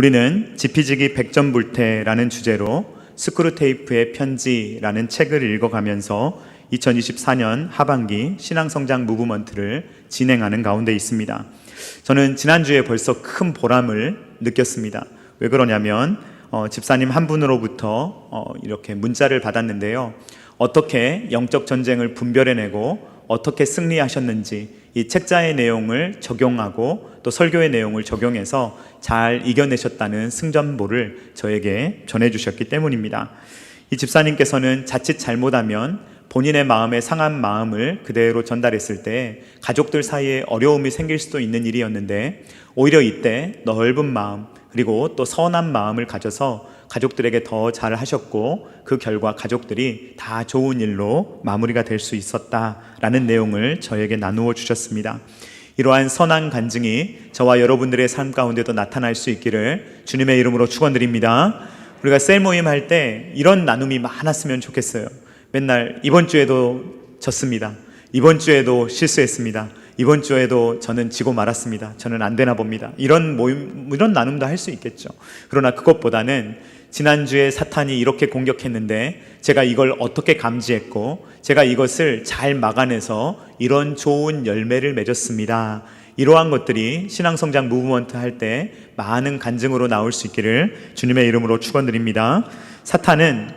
우리는 지피지기 백전불태라는 주제로 스크루테이프의 편지라는 책을 읽어가면서 2024년 하반기 신앙성장 무브먼트를 진행하는 가운데 있습니다. 저는 지난주에 벌써 큰 보람을 느꼈습니다. 왜 그러냐면 집사님 한 분으로부터 이렇게 문자를 받았는데요. 어떻게 영적 전쟁을 분별해내고 어떻게 승리하셨는지 이 책자의 내용을 적용하고 또 설교의 내용을 적용해서 잘 이겨내셨다는 승전보를 저에게 전해주셨기 때문입니다. 이 집사님께서는 자칫 잘못하면 본인의 마음에 상한 마음을 그대로 전달했을 때 가족들 사이에 어려움이 생길 수도 있는 일이었는데, 오히려 이때 넓은 마음 그리고 또 선한 마음을 가져서 가족들에게 더 잘하셨고 그 결과 가족들이 다 좋은 일로 마무리가 될 수 있었다라는 내용을 저에게 나누어 주셨습니다. 이러한 선한 간증이 저와 여러분들의 삶 가운데도 나타날 수 있기를 주님의 이름으로 축원드립니다. 우리가 셀 모임 할 때 이런 나눔이 많았으면 좋겠어요. 맨날 이번 주에도 졌습니다. 이번 주에도 실수했습니다. 이번 주에도 저는 지고 말았습니다. 저는 안 되나 봅니다. 이런 모임, 이런 나눔도 할 수 있겠죠. 그러나 그것보다는 지난주에 사탄이 이렇게 공격했는데 제가 이걸 어떻게 감지했고 제가 이것을 잘 막아내서 이런 좋은 열매를 맺었습니다. 이러한 것들이 신앙성장 무브먼트 할 때 많은 간증으로 나올 수 있기를 주님의 이름으로 축원드립니다. 사탄은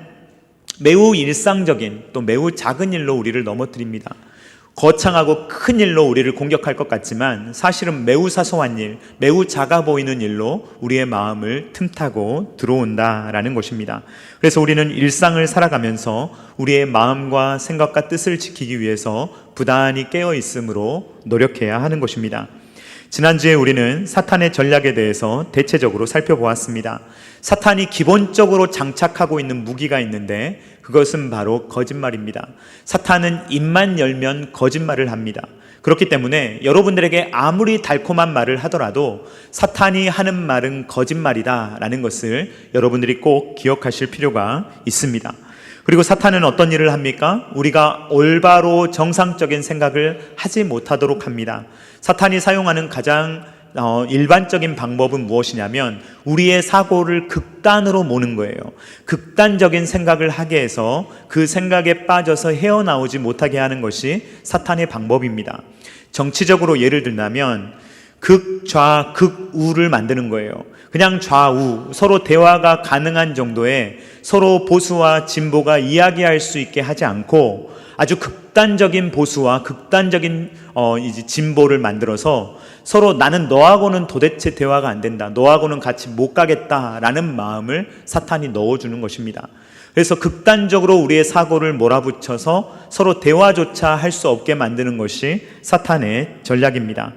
매우 일상적인 또 매우 작은 일로 우리를 넘어뜨립니다. 거창하고 큰 일로 우리를 공격할 것 같지만 사실은 매우 사소한 일, 매우 작아 보이는 일로 우리의 마음을 틈타고 들어온다라는 것입니다. 그래서 우리는 일상을 살아가면서 우리의 마음과 생각과 뜻을 지키기 위해서 부단히 깨어 있음으로 노력해야 하는 것입니다. 지난주에 우리는 사탄의 전략에 대해서 대체적으로 살펴보았습니다. 사탄이 기본적으로 장착하고 있는 무기가 있는데 그것은 바로 거짓말입니다. 사탄은 입만 열면 거짓말을 합니다. 그렇기 때문에 여러분들에게 아무리 달콤한 말을 하더라도 사탄이 하는 말은 거짓말이다라는 것을 여러분들이 꼭 기억하실 필요가 있습니다. 그리고 사탄은 어떤 일을 합니까? 우리가 올바로 정상적인 생각을 하지 못하도록 합니다. 사탄이 사용하는 가장 일반적인 방법은 무엇이냐면 우리의 사고를 극단으로 모는 거예요. 극단적인 생각을 하게 해서 그 생각에 빠져서 헤어나오지 못하게 하는 것이 사탄의 방법입니다. 정치적으로 예를 들자면 극좌, 극우를 만드는 거예요. 그냥 좌우 서로 대화가 가능한 정도의 서로 보수와 진보가 이야기할 수 있게 하지 않고 아주 극단적인 보수와 극단적인 진보를 만들어서 서로 나는 너하고는 도대체 대화가 안 된다. 너하고는 같이 못 가겠다라는 마음을 사탄이 넣어주는 것입니다. 그래서 극단적으로 우리의 사고를 몰아붙여서 서로 대화조차 할 수 없게 만드는 것이 사탄의 전략입니다.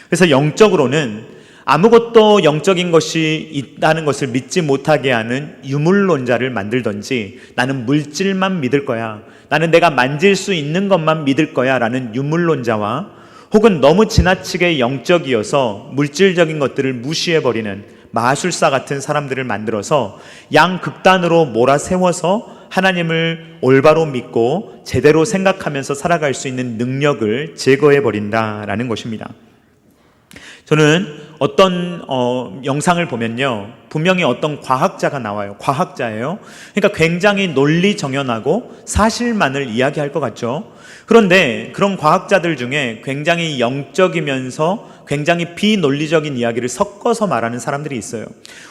그래서 영적으로는 아무것도 영적인 것이 있다는 것을 믿지 못하게 하는 유물론자를 만들든지 나는 물질만 믿을 거야, 나는 내가 만질 수 있는 것만 믿을 거야 라는 유물론자와 혹은 너무 지나치게 영적이어서 물질적인 것들을 무시해버리는 마술사 같은 사람들을 만들어서 양극단으로 몰아세워서 하나님을 올바로 믿고 제대로 생각하면서 살아갈 수 있는 능력을 제거해버린다라는 것입니다. 저는 어떤 영상을 보면요, 분명히 어떤 과학자가 나와요. 과학자예요. 그러니까 굉장히 논리정연하고 사실만을 이야기할 것 같죠. 그런데 그런 과학자들 중에 굉장히 영적이면서 굉장히 비논리적인 이야기를 섞어서 말하는 사람들이 있어요.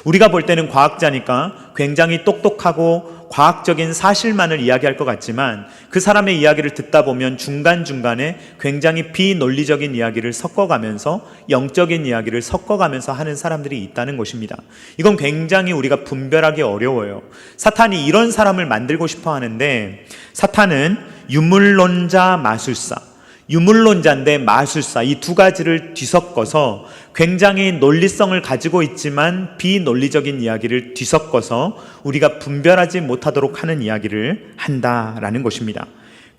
우리가 볼 때는 과학자니까 굉장히 똑똑하고 과학적인 사실만을 이야기할 것 같지만 그 사람의 이야기를 듣다 보면 중간중간에 굉장히 비논리적인 이야기를 섞어가면서 영적인 이야기를 섞어가면서 하는 사람들이 있다는 것입니다. 이건 굉장히 우리가 분별하기 어려워요. 사탄이 이런 사람을 만들고 싶어 하는데, 사탄은 유물론자, 마술사, 유물론자인데 마술사, 이 두 가지를 뒤섞어서 굉장히 논리성을 가지고 있지만 비논리적인 이야기를 뒤섞어서 우리가 분별하지 못하도록 하는 이야기를 한다라는 것입니다.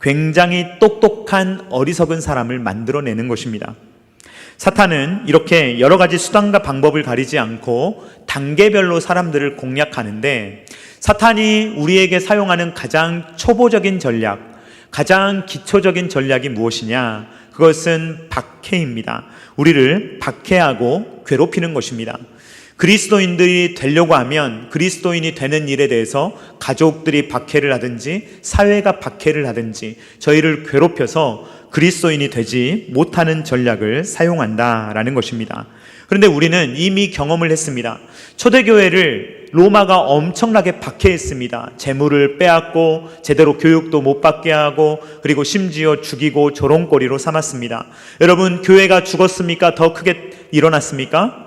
굉장히 똑똑한 어리석은 사람을 만들어내는 것입니다. 사탄은 이렇게 여러 가지 수단과 방법을 가리지 않고 단계별로 사람들을 공략하는데, 사탄이 우리에게 사용하는 가장 초보적인 전략, 가장 기초적인 전략이 무엇이냐? 그것은 박해입니다. 우리를 박해하고 괴롭히는 것입니다. 그리스도인들이 되려고 하면 그리스도인이 되는 일에 대해서 가족들이 박해를 하든지 사회가 박해를 하든지 저희를 괴롭혀서 그리스도인이 되지 못하는 전략을 사용한다라는 것입니다. 그런데 우리는 이미 경험을 했습니다. 초대교회를 로마가 엄청나게 박해했습니다. 재물을 빼앗고 제대로 교육도 못 받게 하고 그리고 심지어 죽이고 조롱거리로 삼았습니다. 여러분, 교회가 죽었습니까? 더 크게 일어났습니까?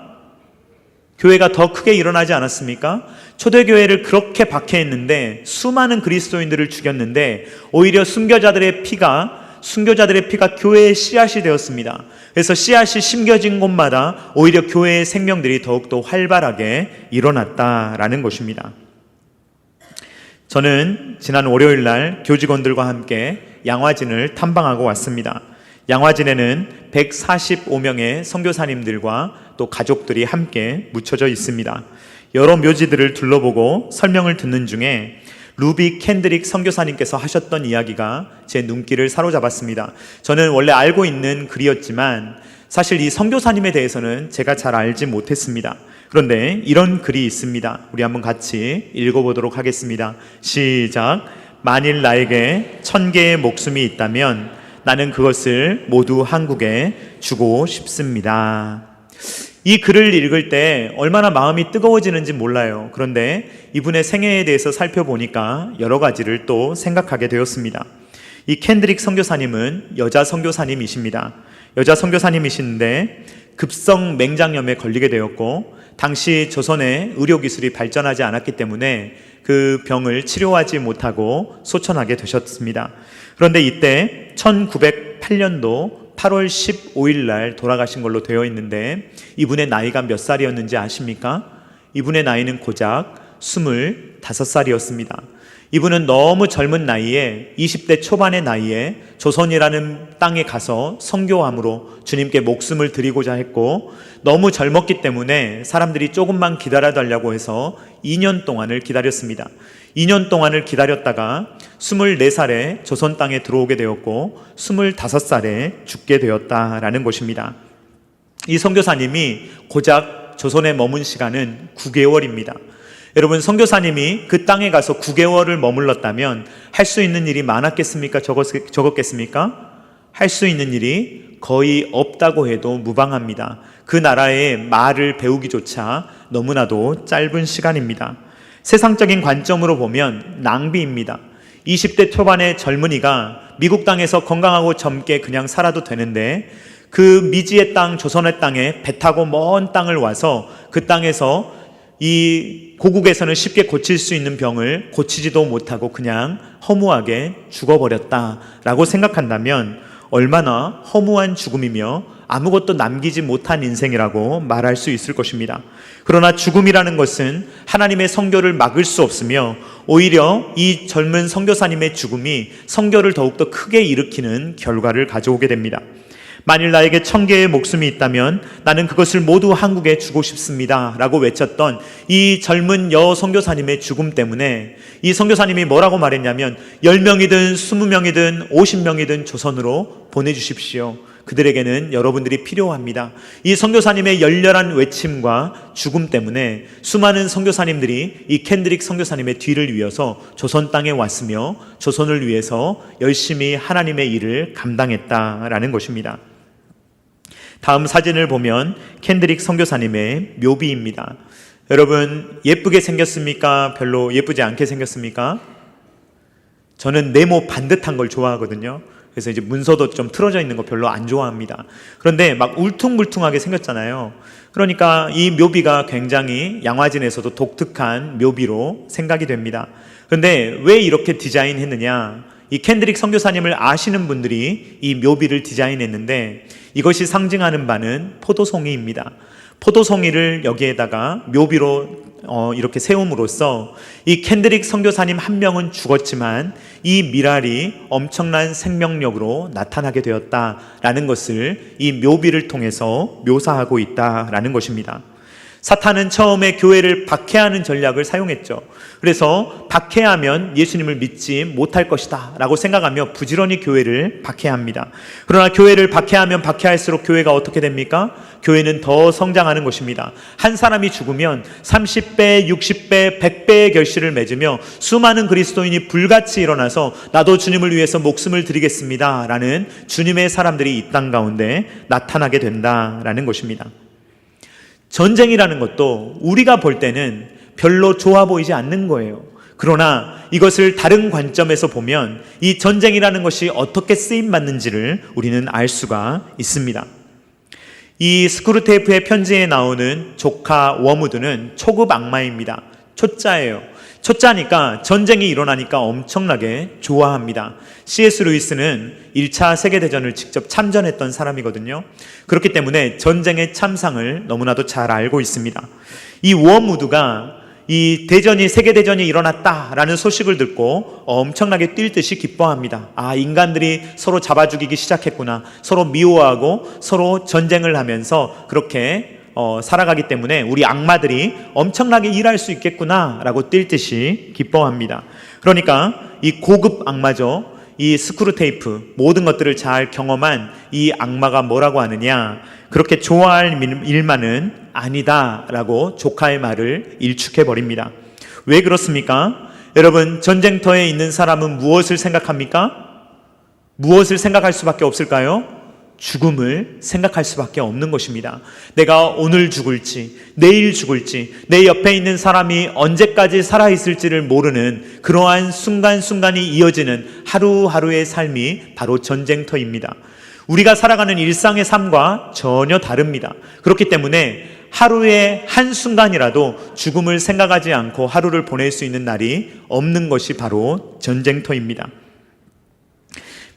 교회가 더 크게 일어나지 않았습니까? 초대교회를 그렇게 박해했는데 수많은 그리스도인들을 죽였는데 오히려 순교자들의 피가 교회의 씨앗이 되었습니다. 그래서 씨앗이 심겨진 곳마다 오히려 교회의 생명들이 더욱더 활발하게 일어났다라는 것입니다. 저는 지난 월요일 날 교직원들과 함께 양화진을 탐방하고 왔습니다. 양화진에는 145명의 선교사님들과 또 가족들이 함께 묻혀져 있습니다. 여러 묘지들을 둘러보고 설명을 듣는 중에 루비 캔드릭 선교사님께서 하셨던 이야기가 제 눈길을 사로잡았습니다. 저는 원래 알고 있는 글이었지만 사실 이 선교사님에 대해서는 제가 잘 알지 못했습니다. 그런데 이런 글이 있습니다. 우리 한번 같이 읽어보도록 하겠습니다. 시작. 만일 나에게 1000개의 목숨이 있다면 나는 그것을 모두 한국에 주고 싶습니다. 이 글을 읽을 때 얼마나 마음이 뜨거워지는지 몰라요. 그런데 이분의 생애에 대해서 살펴보니까 여러 가지를 또 생각하게 되었습니다. 이 캔드릭 선교사님은 여자 선교사님이십니다. 여자 선교사님이신데 급성 맹장염에 걸리게 되었고 당시 조선의 의료기술이 발전하지 않았기 때문에 그 병을 치료하지 못하고 소천하게 되셨습니다. 그런데 이때 1908년도 8월 15일 날 돌아가신 걸로 되어 있는데 이분의 나이가 몇 살이었는지 아십니까? 이분의 나이는 고작 25살이었습니다. 이분은 너무 젊은 나이에 20대 초반의 나이에 조선이라는 땅에 가서 선교함으로 주님께 목숨을 드리고자 했고 너무 젊었기 때문에 사람들이 조금만 기다려달라고 해서 2년 동안을 기다렸습니다. 2년 동안을 기다렸다가 24살에 조선 땅에 들어오게 되었고 25살에 죽게 되었다라는 것입니다. 이 선교사님이 고작 조선에 머문 시간은 9개월입니다. 여러분, 선교사님이 그 땅에 가서 9개월을 머물렀다면 할 수 있는 일이 많았겠습니까? 적었겠습니까? 할 수 있는 일이 거의 없다고 해도 무방합니다. 그 나라의 말을 배우기조차 너무나도 짧은 시간입니다. 세상적인 관점으로 보면 낭비입니다. 20대 초반의 젊은이가 미국 땅에서 건강하고 젊게 그냥 살아도 되는데 그 미지의 땅, 조선의 땅에 배 타고 먼 땅을 와서 그 땅에서 이 고국에서는 쉽게 고칠 수 있는 병을 고치지도 못하고 그냥 허무하게 죽어버렸다라고 생각한다면 얼마나 허무한 죽음이며 아무것도 남기지 못한 인생이라고 말할 수 있을 것입니다. 그러나 죽음이라는 것은 하나님의 선교를 막을 수 없으며 오히려 이 젊은 선교사님의 죽음이 선교를 더욱더 크게 일으키는 결과를 가져오게 됩니다. 만일 나에게 1000개의 목숨이 있다면 나는 그것을 모두 한국에 주고 싶습니다 라고 외쳤던 이 젊은 여 선교사님의 죽음 때문에 이 선교사님이 뭐라고 말했냐면 10명이든 20명이든 50명이든 조선으로 보내주십시오. 그들에게는 여러분들이 필요합니다. 이 선교사님의 열렬한 외침과 죽음 때문에 수많은 선교사님들이 이 캔드릭 선교사님의 뒤를 이어서 조선 땅에 왔으며 조선을 위해서 열심히 하나님의 일을 감당했다라는 것입니다. 다음 사진을 보면 캔드릭 선교사님의 묘비입니다. 여러분, 예쁘게 생겼습니까? 별로 예쁘지 않게 생겼습니까? 저는 네모 반듯한 걸 좋아하거든요. 그래서 이제 문서도 좀 틀어져 있는 거 별로 안 좋아합니다. 그런데 막 울퉁불퉁하게 생겼잖아요. 그러니까 이 묘비가 굉장히 양화진에서도 독특한 묘비로 생각이 됩니다. 그런데 왜 이렇게 디자인했느냐? 이 캔드릭 선교사님을 아시는 분들이 이 묘비를 디자인했는데 이것이 상징하는 바는 포도송이입니다. 포도송이를 여기에다가 묘비로 이렇게 세움으로써 이 캔드릭 선교사님 한 명은 죽었지만 이 미랄이 엄청난 생명력으로 나타나게 되었다라는 것을 이 묘비를 통해서 묘사하고 있다라는 것입니다. 사탄은 처음에 교회를 박해하는 전략을 사용했죠. 그래서 박해하면 예수님을 믿지 못할 것이다 라고 생각하며 부지런히 교회를 박해합니다. 그러나 교회를 박해하면 박해할수록 교회가 어떻게 됩니까? 교회는 더 성장하는 것입니다. 한 사람이 죽으면 30배, 60배, 100배의 결실을 맺으며 수많은 그리스도인이 불같이 일어나서 나도 주님을 위해서 목숨을 드리겠습니다 라는 주님의 사람들이 이 땅 가운데 나타나게 된다라는 것입니다. 전쟁이라는 것도 우리가 볼 때는 별로 좋아 보이지 않는 거예요. 그러나 이것을 다른 관점에서 보면 이 전쟁이라는 것이 어떻게 쓰임받는지를 우리는 알 수가 있습니다. 이 스크루테이프의 편지에 나오는 조카 워무드는 초급 악마입니다. 초짜예요. 초짜니까 전쟁이 일어나니까 엄청나게 좋아합니다. C.S. 루이스는 1차 세계대전을 직접 참전했던 사람이거든요. 그렇기 때문에 전쟁의 참상을 너무나도 잘 알고 있습니다. 이 워무드가 이 세계대전이 일어났다라는 소식을 듣고 엄청나게 뛸 듯이 기뻐합니다. 아, 인간들이 서로 잡아 죽이기 시작했구나. 서로 미워하고 서로 전쟁을 하면서 그렇게 살아가기 때문에 우리 악마들이 엄청나게 일할 수 있겠구나 라고 뛸 듯이 기뻐합니다. 그러니까 이 고급 악마죠. 이 스크루테이프, 모든 것들을 잘 경험한 이 악마가 뭐라고 하느냐, 그렇게 좋아할 일만은 아니다 라고 조카의 말을 일축해버립니다. 왜 그렇습니까? 여러분, 전쟁터에 있는 사람은 무엇을 생각합니까? 무엇을 생각할 수밖에 없을까요? 죽음을 생각할 수밖에 없는 것입니다. 내가 오늘 죽을지, 내일 죽을지, 내 옆에 있는 사람이 언제까지 살아있을지를 모르는 그러한 순간순간이 이어지는 하루하루의 삶이 바로 전쟁터입니다. 우리가 살아가는 일상의 삶과 전혀 다릅니다. 그렇기 때문에 하루의 한순간이라도 죽음을 생각하지 않고 하루를 보낼 수 있는 날이 없는 것이 바로 전쟁터입니다.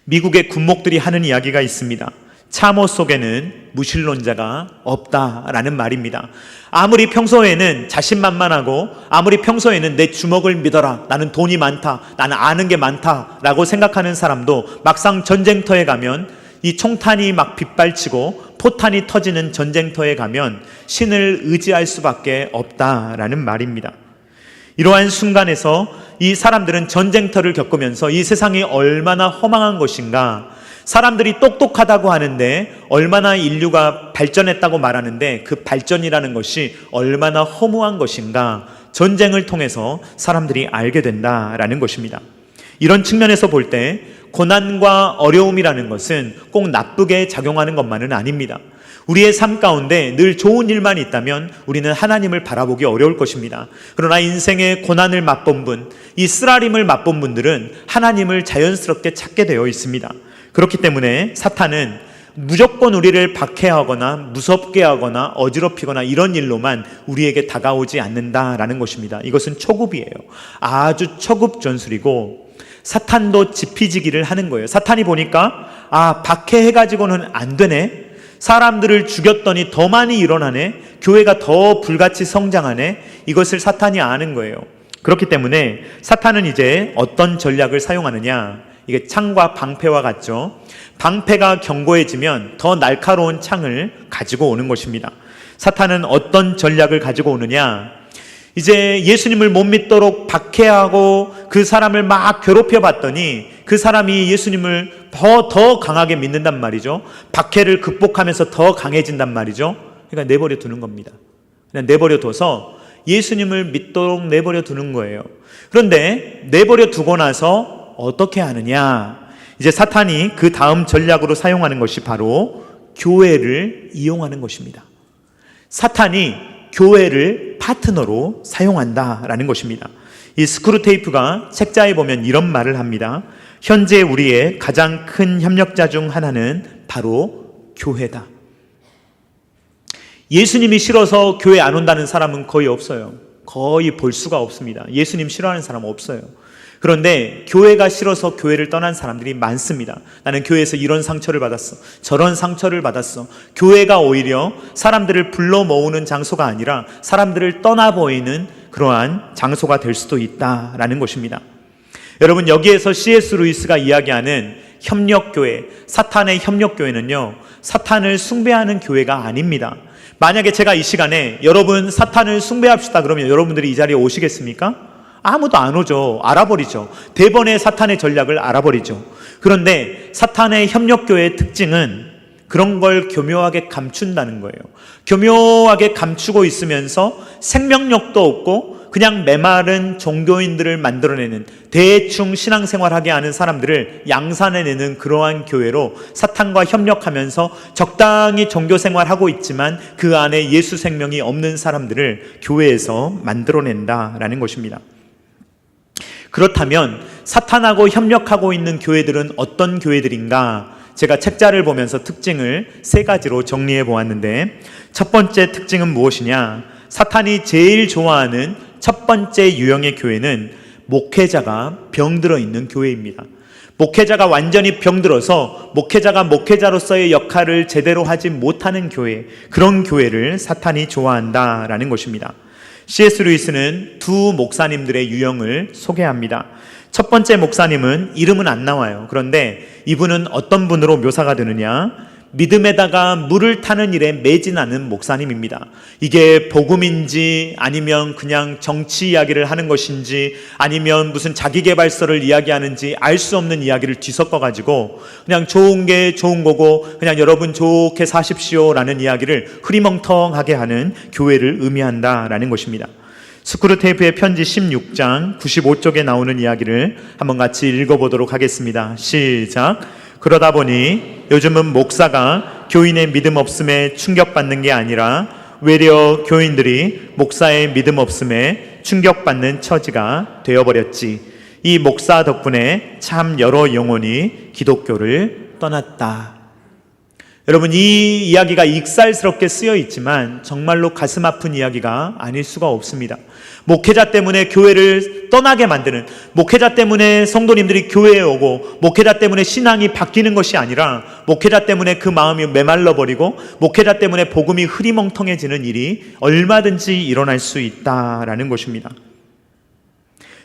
미국의 군목들이 하는 이야기가 있습니다. 참호 속에는 무신론자가 없다라는 말입니다. 아무리 평소에는 자신만만하고 아무리 평소에는 내 주먹을 믿어라, 나는 돈이 많다, 나는 아는 게 많다 라고 생각하는 사람도 막상 전쟁터에 가면 이 총탄이 막 빗발치고 포탄이 터지는 전쟁터에 가면 신을 의지할 수밖에 없다라는 말입니다. 이러한 순간에서 이 사람들은 전쟁터를 겪으면서 이 세상이 얼마나 허망한 것인가, 사람들이 똑똑하다고 하는데 얼마나 인류가 발전했다고 말하는데 그 발전이라는 것이 얼마나 허무한 것인가, 전쟁을 통해서 사람들이 알게 된다라는 것입니다. 이런 측면에서 볼 때 고난과 어려움이라는 것은 꼭 나쁘게 작용하는 것만은 아닙니다. 우리의 삶 가운데 늘 좋은 일만 있다면 우리는 하나님을 바라보기 어려울 것입니다. 그러나 인생의 고난을 맛본 분, 이 쓰라림을 맛본 분들은 하나님을 자연스럽게 찾게 되어 있습니다. 그렇기 때문에 사탄은 무조건 우리를 박해하거나 무섭게 하거나 어지럽히거나 이런 일로만 우리에게 다가오지 않는다라는 것입니다. 이것은 초급이에요. 아주 초급 전술이고, 사탄도 지피지기를 하는 거예요. 사탄이 보니까 박해해가지고는 안 되네, 사람들을 죽였더니 더 많이 일어나네, 교회가 더 불같이 성장하네, 이것을 사탄이 아는 거예요. 그렇기 때문에 사탄은 이제 어떤 전략을 사용하느냐, 이게 창과 방패와 같죠. 방패가 견고해지면 더 날카로운 창을 가지고 오는 것입니다. 사탄은 어떤 전략을 가지고 오느냐, 이제 예수님을 못 믿도록 박해하고 그 사람을 막 괴롭혀 봤더니 그 사람이 예수님을 더 강하게 믿는단 말이죠. 박해를 극복하면서 더 강해진단 말이죠. 그러니까 내버려 두는 겁니다. 그냥 내버려 둬서 예수님을 믿도록 내버려 두는 거예요. 그런데 내버려 두고 나서 어떻게 하느냐, 이제 사탄이 그 다음 전략으로 사용하는 것이 바로 교회를 이용하는 것입니다. 사탄이 교회를 파트너로 사용한다라는 것입니다. 이 스크루테이프가 책자에 보면 이런 말을 합니다. 현재 우리의 가장 큰 협력자 중 하나는 바로 교회다. 예수님이 싫어서 교회 안 온다는 사람은 거의 없어요. 거의 볼 수가 없습니다. 예수님 싫어하는 사람 없어요. 그런데 교회가 싫어서 교회를 떠난 사람들이 많습니다. 나는 교회에서 이런 상처를 받았어, 저런 상처를 받았어. 교회가 오히려 사람들을 불러 모으는 장소가 아니라 사람들을 떠나보이는 그러한 장소가 될 수도 있다라는 것입니다. 여러분, 여기에서 C.S. 루이스가 이야기하는 협력교회, 사탄의 협력교회는요, 사탄을 숭배하는 교회가 아닙니다. 만약에 제가 이 시간에 여러분 사탄을 숭배합시다 그러면 여러분들이 이 자리에 오시겠습니까? 아무도 안 오죠. 알아버리죠. 대번에 사탄의 전략을 알아버리죠. 그런데 사탄의 협력교회의 특징은 그런 걸 교묘하게 감춘다는 거예요. 교묘하게 감추고 있으면서 생명력도 없고 그냥 메마른 종교인들을 만들어내는, 대충 신앙생활하게 하는 사람들을 양산해내는 그러한 교회로 사탄과 협력하면서 적당히 종교생활하고 있지만 그 안에 예수 생명이 없는 사람들을 교회에서 만들어낸다라는 것입니다. 그렇다면 사탄하고 협력하고 있는 교회들은 어떤 교회들인가? 제가 책자를 보면서 특징을 3가지로 정리해 보았는데, 첫 번째 특징은 무엇이냐? 사탄이 제일 좋아하는 첫 번째 유형의 교회는 목회자가 병들어 있는 교회입니다. 목회자가 완전히 병들어서 목회자가 목회자로서의 역할을 제대로 하지 못하는 교회, 그런 교회를 사탄이 좋아한다라는 것입니다. C.S. 루이스는 두 목사님들의 유형을 소개합니다. 첫 번째 목사님은 이름은 안 나와요. 그런데 이분은 어떤 분으로 묘사가 되느냐? 믿음에다가 물을 타는 일에 매진하는 목사님입니다. 이게 복음인지 아니면 그냥 정치 이야기를 하는 것인지 아니면 무슨 자기계발서를 이야기하는지 알 수 없는 이야기를 뒤섞어가지고 그냥 좋은 게 좋은 거고 그냥 여러분 좋게 사십시오라는 이야기를 흐리멍텅하게 하는 교회를 의미한다라는 것입니다. 스크루테이프의 편지 16장 95쪽에 나오는 이야기를 한번 같이 읽어보도록 하겠습니다. 시작. 그러다 보니 요즘은 목사가 교인의 믿음 없음에 충격받는 게 아니라 외려 교인들이 목사의 믿음 없음에 충격받는 처지가 되어버렸지. 이 목사 덕분에 참 여러 영혼이 기독교를 떠났다. 여러분, 이 이야기가 익살스럽게 쓰여 있지만 정말로 가슴 아픈 이야기가 아닐 수가 없습니다. 목회자 때문에 교회를 떠나게 만드는, 목회자 때문에 성도님들이 교회에 오고 목회자 때문에 신앙이 바뀌는 것이 아니라 목회자 때문에 그 마음이 메말라버리고 목회자 때문에 복음이 흐리멍텅해지는 일이 얼마든지 일어날 수 있다라는 것입니다.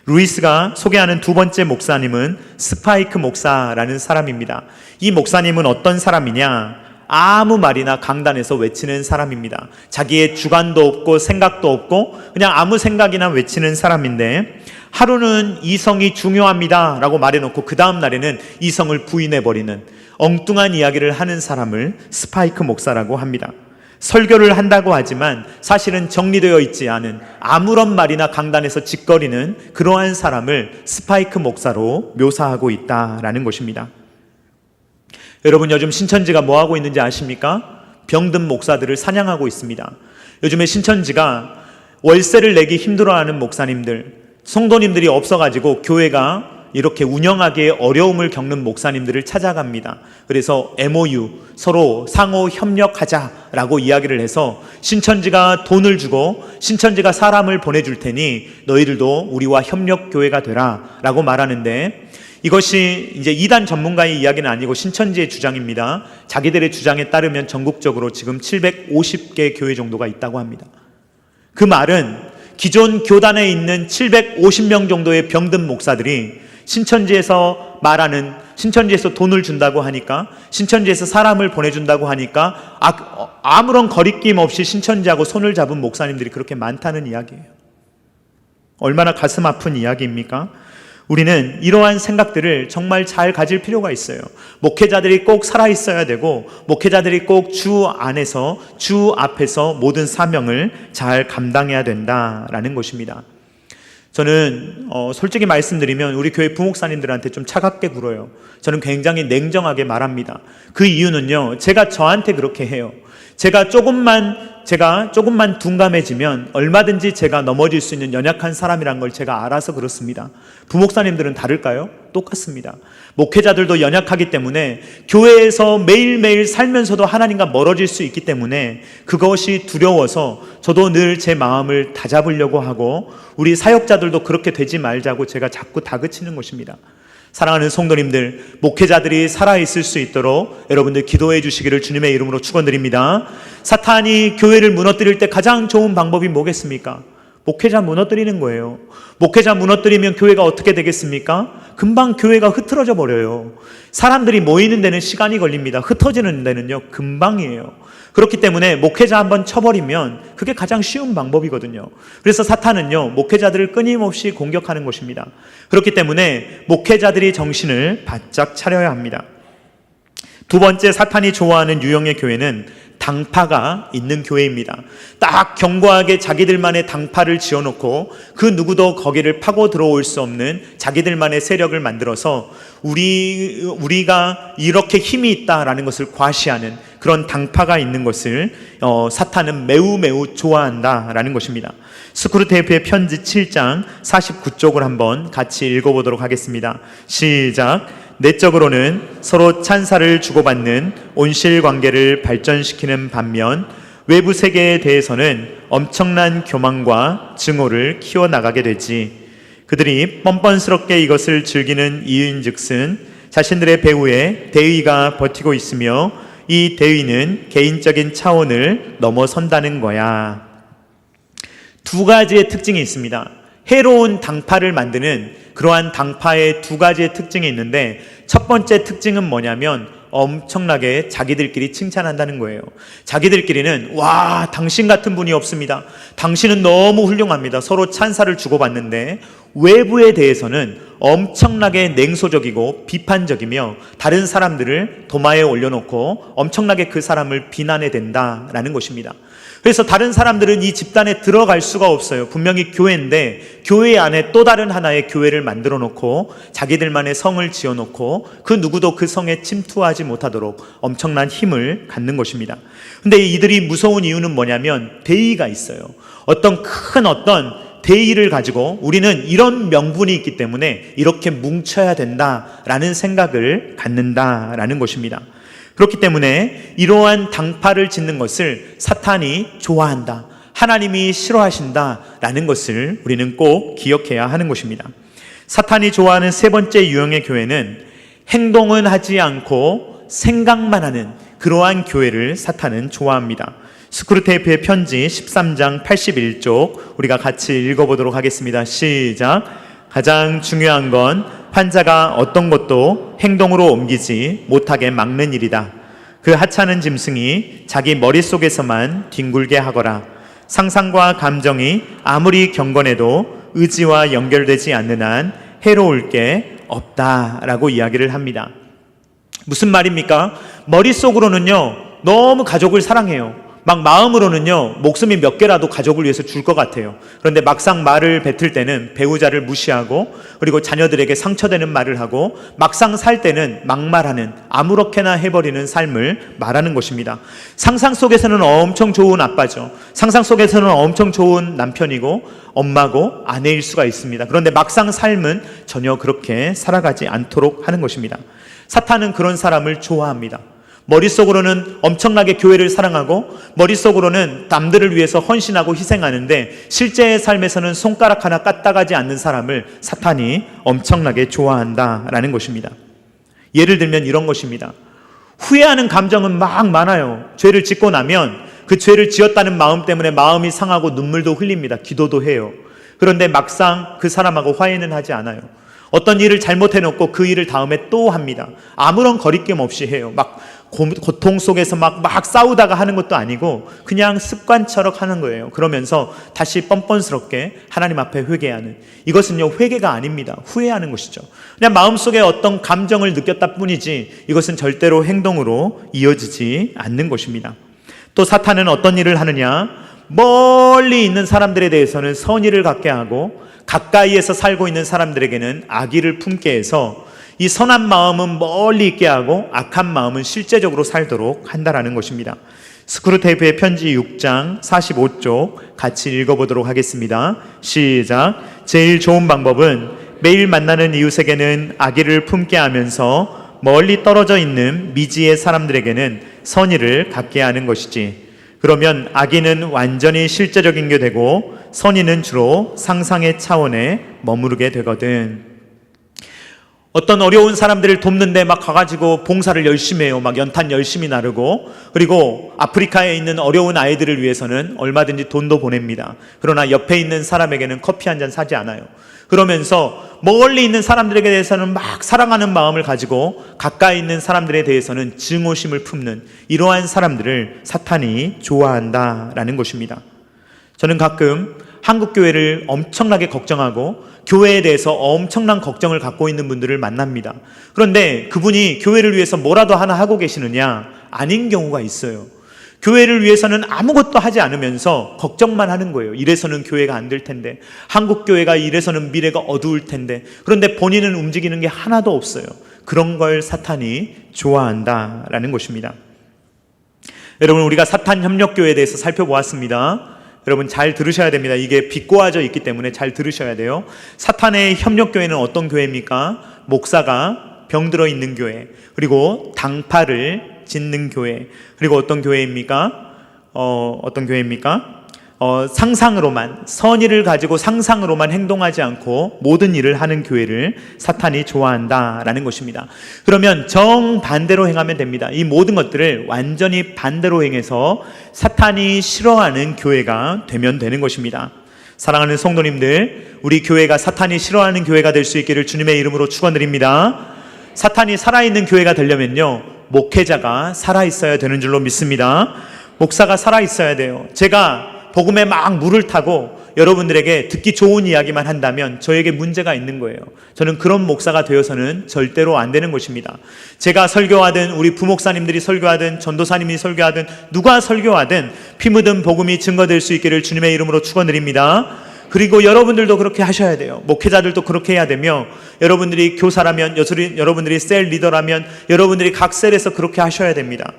루이스가 소개하는 두 번째 목사님은 스파이크 목사라는 사람입니다. 이 목사님은 어떤 사람이냐? 아무 말이나 강단에서 외치는 사람입니다. 자기의 주관도 없고 생각도 없고 그냥 아무 생각이나 외치는 사람인데, 하루는 이성이 중요합니다 라고 말해놓고 그 다음 날에는 이성을 부인해버리는 엉뚱한 이야기를 하는 사람을 스파이크 목사라고 합니다. 설교를 한다고 하지만 사실은 정리되어 있지 않은, 아무런 말이나 강단에서 짓거리는 그러한 사람을 스파이크 목사로 묘사하고 있다라는 것입니다. 여러분, 요즘 신천지가 뭐하고 있는지 아십니까? 병든 목사들을 사냥하고 있습니다. 요즘에 신천지가 월세를 내기 힘들어하는 목사님들, 성도님들이 없어가지고 교회가 이렇게 운영하기에 어려움을 겪는 목사님들을 찾아갑니다. 그래서 MOU, 서로 상호 협력하자라고 이야기를 해서 신천지가 돈을 주고 신천지가 사람을 보내줄 테니 너희들도 우리와 협력교회가 되라 라고 말하는데, 이것이 이제 이단 전문가의 이야기는 아니고 신천지의 주장입니다. 자기들의 주장에 따르면 전국적으로 지금 750개 교회 정도가 있다고 합니다. 그 말은 기존 교단에 있는 750명 정도의 병든 목사들이 신천지에서 말하는, 신천지에서 돈을 준다고 하니까, 신천지에서 사람을 보내준다고 하니까 아무런 거리낌 없이 신천지하고 손을 잡은 목사님들이 그렇게 많다는 이야기예요. 얼마나 가슴 아픈 이야기입니까? 우리는 이러한 생각들을 정말 잘 가질 필요가 있어요. 목회자들이 꼭 살아있어야 되고 목회자들이 꼭 주 안에서, 주 앞에서 모든 사명을 잘 감당해야 된다라는 것입니다. 저는 솔직히 말씀드리면 우리 교회 부목사님들한테 좀 차갑게 굴어요. 저는 굉장히 냉정하게 말합니다. 그 이유는요, 제가 저한테 그렇게 해요. 제가 조금만 둔감해지면 얼마든지 제가 넘어질 수 있는 연약한 사람이란 걸 제가 알아서 그렇습니다. 부목사님들은 다를까요? 똑같습니다. 목회자들도 연약하기 때문에 교회에서 매일매일 살면서도 하나님과 멀어질 수 있기 때문에 그것이 두려워서 저도 늘 제 마음을 다잡으려고 하고, 우리 사역자들도 그렇게 되지 말자고 제가 자꾸 다그치는 것입니다. 사랑하는 성도님들, 목회자들이 살아있을 수 있도록 여러분들 기도해 주시기를 주님의 이름으로 축원드립니다. 사탄이 교회를 무너뜨릴 때 가장 좋은 방법이 뭐겠습니까? 목회자 무너뜨리는 거예요. 목회자 무너뜨리면 교회가 어떻게 되겠습니까? 금방 교회가 흐트러져 버려요. 사람들이 모이는 데는 시간이 걸립니다. 흩어지는 데는요 금방이에요. 그렇기 때문에 목회자 한번 쳐버리면 그게 가장 쉬운 방법이거든요. 그래서 사탄은요, 목회자들을 끊임없이 공격하는 것입니다. 그렇기 때문에 목회자들이 정신을 바짝 차려야 합니다. 두 번째, 사탄이 좋아하는 유형의 교회는 당파가 있는 교회입니다. 딱 견고하게 자기들만의 당파를 지어놓고 그 누구도 거기를 파고 들어올 수 없는 자기들만의 세력을 만들어서 우리가 이렇게 힘이 있다라는 것을 과시하는 그런 당파가 있는 것을 사탄은 매우 좋아한다라는 것입니다. 스크루테이프의 편지 7장 49쪽을 한번 같이 읽어보도록 하겠습니다. 시작. 내적으로는 서로 찬사를 주고받는 온실 관계를 발전시키는 반면 외부 세계에 대해서는 엄청난 교만과 증오를 키워나가게 되지. 그들이 뻔뻔스럽게 이것을 즐기는 이유인즉슨 자신들의 배후에 대의가 버티고 있으며 이 대의는 개인적인 차원을 넘어선다는 거야. 두 가지의 특징이 있습니다. 해로운 당파를 만드는 그러한 당파의 두 가지의 특징이 있는데, 첫 번째 특징은 뭐냐면 엄청나게 자기들끼리 칭찬한다는 거예요. 자기들끼리는 와, 당신 같은 분이 없습니다. 당신은 너무 훌륭합니다. 서로 찬사를 주고받는데 외부에 대해서는 엄청나게 냉소적이고 비판적이며 다른 사람들을 도마에 올려놓고 엄청나게 그 사람을 비난해 댄다라는 것입니다. 그래서 다른 사람들은 이 집단에 들어갈 수가 없어요. 분명히 교회인데 교회 안에 또 다른 하나의 교회를 만들어 놓고 자기들만의 성을 지어 놓고 그 누구도 그 성에 침투하지 못하도록 엄청난 힘을 갖는 것입니다. 근데 이들이 무서운 이유는 뭐냐면 대의가 있어요. 어떤 대의를 가지고 우리는 이런 명분이 있기 때문에 이렇게 뭉쳐야 된다라는 생각을 갖는다라는 것입니다. 그렇기 때문에 이러한 당파를 짓는 것을 사탄이 좋아한다, 하나님이 싫어하신다라는 것을 우리는 꼭 기억해야 하는 것입니다. 사탄이 좋아하는 세 번째 유형의 교회는 행동은 하지 않고 생각만 하는 그러한 교회를 사탄은 좋아합니다. 스크루테이프의 편지 13장 81쪽 우리가 같이 읽어보도록 하겠습니다. 시작. 가장 중요한 건 환자가 어떤 것도 행동으로 옮기지 못하게 막는 일이다. 그 하찮은 짐승이 자기 머릿속에서만 뒹굴게 하거라. 상상과 감정이 아무리 경건해도 의지와 연결되지 않는 한 해로울 게 없다라고 이야기를 합니다. 무슨 말입니까? 머릿속으로는요, 너무 가족을 사랑해요. 막 마음으로는요, 목숨이 몇 개라도 가족을 위해서 줄 것 같아요. 그런데 막상 말을 뱉을 때는 배우자를 무시하고, 그리고 자녀들에게 상처되는 말을 하고, 막상 살 때는 막말하는, 아무렇게나 해버리는 삶을 말하는 것입니다. 상상 속에서는 엄청 좋은 아빠죠. 상상 속에서는 엄청 좋은 남편이고 엄마고 아내일 수가 있습니다. 그런데 막상 삶은 전혀 그렇게 살아가지 않도록 하는 것입니다. 사탄은 그런 사람을 좋아합니다. 머릿속으로는 엄청나게 교회를 사랑하고 머릿속으로는 남들을 위해서 헌신하고 희생하는데 실제의 삶에서는 손가락 하나 까딱하지 않는 사람을 사탄이 엄청나게 좋아한다라는 것입니다. 예를 들면 이런 것입니다. 후회하는 감정은 막 많아요. 죄를 짓고 나면 그 죄를 지었다는 마음 때문에 마음이 상하고 눈물도 흘립니다. 기도도 해요. 그런데 막상 그 사람하고 화해는 하지 않아요. 어떤 일을 잘못해놓고 그 일을 다음에 또 합니다. 아무런 거리낌 없이 해요. 막 고통 속에서 막 싸우다가 하는 것도 아니고 그냥 습관처럼 하는 거예요. 그러면서 다시 뻔뻔스럽게 하나님 앞에 회개하는, 이것은요 회개가 아닙니다. 후회하는 것이죠. 그냥 마음속에 어떤 감정을 느꼈다 뿐이지 이것은 절대로 행동으로 이어지지 않는 것입니다. 또 사탄은 어떤 일을 하느냐, 멀리 있는 사람들에 대해서는 선의를 갖게 하고 가까이에서 살고 있는 사람들에게는 악의를 품게 해서 이 선한 마음은 멀리 있게 하고 악한 마음은 실제적으로 살도록 한다라는 것입니다. 스크루테이프의 편지 6장 45쪽 같이 읽어보도록 하겠습니다. 시작. 제일 좋은 방법은 매일 만나는 이웃에게는 악의를 품게 하면서 멀리 떨어져 있는 미지의 사람들에게는 선의를 갖게 하는 것이지. 그러면 악의는 완전히 실제적인 게 되고 선의는 주로 상상의 차원에 머무르게 되거든. 어떤 어려운 사람들을 돕는데 막 가가지고 봉사를 열심히 해요. 막 연탄 열심히 나르고, 그리고 아프리카에 있는 어려운 아이들을 위해서는 얼마든지 돈도 보냅니다. 그러나 옆에 있는 사람에게는 커피 한 잔 사지 않아요. 그러면서 멀리 있는 사람들에게 대해서는 막 사랑하는 마음을 가지고 가까이 있는 사람들에 대해서는 증오심을 품는 이러한 사람들을 사탄이 좋아한다라는 것입니다. 저는 가끔 한국교회를 엄청나게 걱정하고 교회에 대해서 엄청난 걱정을 갖고 있는 분들을 만납니다. 그런데 그분이 교회를 위해서 뭐라도 하나 하고 계시느냐? 아닌 경우가 있어요. 교회를 위해서는 아무것도 하지 않으면서 걱정만 하는 거예요. 이래서는 교회가 안 될 텐데, 한국교회가 이래서는 미래가 어두울 텐데, 그런데 본인은 움직이는 게 하나도 없어요. 그런 걸 사탄이 좋아한다라는 것입니다. 여러분, 우리가 사탄 협력교회에 대해서 살펴보았습니다. 여러분 잘 들으셔야 됩니다. 이게 비꼬아져 있기 때문에 잘 들으셔야 돼요. 사탄의 협력교회는 어떤 교회입니까? 목사가 병들어 있는 교회, 그리고 당파를 짓는 교회, 그리고 어떤 교회입니까? 상상으로만, 선의를 가지고 상상으로만 행동하지 않고 모든 일을 하는 교회를 사탄이 좋아한다라는 것입니다. 그러면 정반대로 행하면 됩니다. 이 모든 것들을 완전히 반대로 행해서 사탄이 싫어하는 교회가 되면 되는 것입니다. 사랑하는 성도님들, 우리 교회가 사탄이 싫어하는 교회가 될 수 있기를 주님의 이름으로 축원드립니다. 사탄이 살아있는 교회가 되려면요, 목회자가 살아있어야 되는 줄로 믿습니다. 목사가 살아있어야 돼요. 제가 복음에 막 물을 타고 여러분들에게 듣기 좋은 이야기만 한다면 저에게 문제가 있는 거예요. 저는 그런 목사가 되어서는 절대로 안 되는 것입니다. 제가 설교하든 우리 부목사님들이 설교하든 전도사님이 설교하든 누가 설교하든 피 묻은 복음이 증거될 수 있기를 주님의 이름으로 축원드립니다. 그리고 여러분들도 그렇게 하셔야 돼요. 목회자들도 그렇게 해야 되며, 여러분들이 교사라면, 여러분들이 셀 리더라면 여러분들이 각 셀에서 그렇게 하셔야 됩니다.